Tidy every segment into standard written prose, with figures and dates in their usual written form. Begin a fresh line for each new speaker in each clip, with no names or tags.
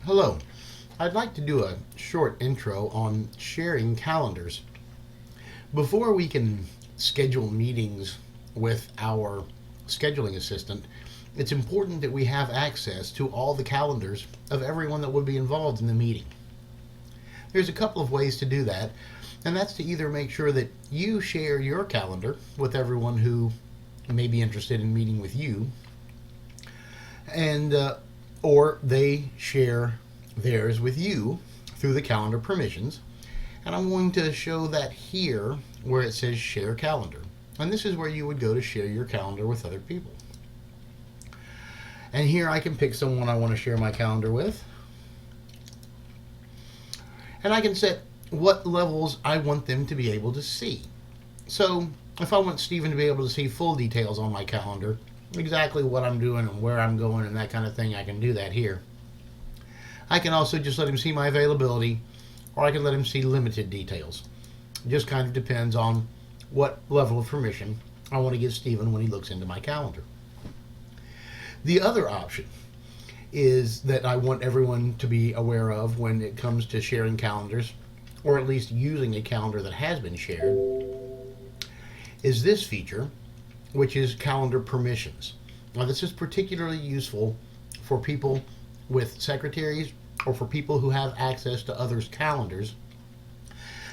Hello. I'd like to do a short intro on sharing calendars. Before we can schedule meetings with our scheduling assistant, it's important that we have access to all the calendars of everyone that would be involved in the meeting. There's a couple of ways to do that, and that's to either make sure that you share your calendar with everyone who may be interested in meeting with you, and or they share theirs with you through the calendar permissions. And I'm going to show that here where it says share calendar. And this is where you would go to share your calendar with other people. And here I can pick someone I want to share my calendar with. And I can set what levels I want them to be able to see. So if I want Stephen to be able to see full details on my calendar, exactly what I'm doing and where I'm going and that kind of thing, I can do that here. I can also just let him see my availability, or I can let him see limited details. It just kind of depends on what level of permission I want to give Stephen when he looks into my calendar. The other option is that I want everyone to be aware of when it comes to sharing calendars, or at least using a calendar that has been shared, is this feature, which is calendar permissions. Now, this is particularly useful for people with secretaries or for people who have access to others' calendars.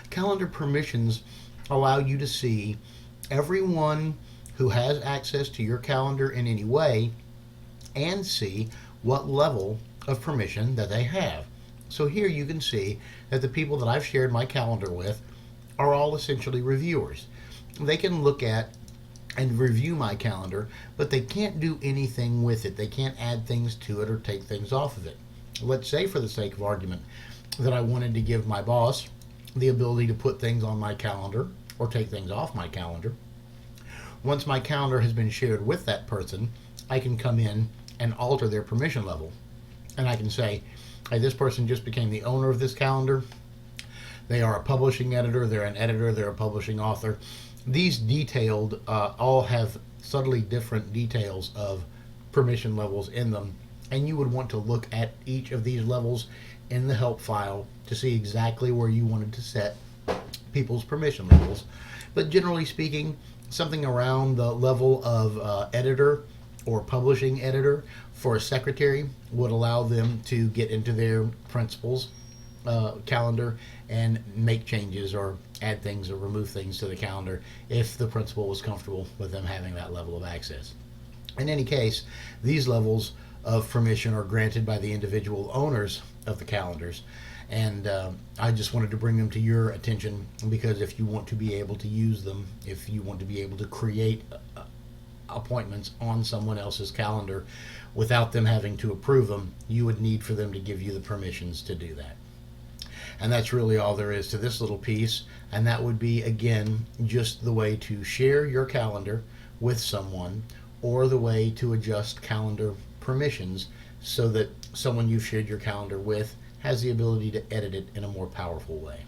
Calendar permissions allow you to see everyone who has access to your calendar in any way and see what level of permission that they have. So here you can see that the people that I've shared my calendar with are all essentially reviewers. They can look at and review my calendar, but they can't do anything with it. They can't add things to it or take things off of it. Let's say, for the sake of argument, that I wanted to give my boss the ability to put things on my calendar or take things off my calendar. Once my calendar has been shared with that person, I can come in and alter their permission level. And I can say, hey, this person just became the owner of this calendar. They are a publishing editor, they're an editor, they're a publishing author. These detailed all have subtly different details of permission levels in them, and you would want to look at each of these levels in the help file to see exactly where you wanted to set people's permission levels. But generally speaking, something around the level of editor or publishing editor for a secretary would allow them to get into their principal's calendar and make changes or add things or remove things to the calendar if the principal was comfortable with them having that level of access. In any case, these levels of permission are granted by the individual owners of the calendars, and I just wanted to bring them to your attention because if you want to be able to use them, if you want to be able to create appointments on someone else's calendar without them having to approve them, you would need for them to give you the permissions to do that. And that's really all there is to this little piece. And that would be, again, just the way to share your calendar with someone or the way to adjust calendar permissions so that someone you've shared your calendar with has the ability to edit it in a more powerful way.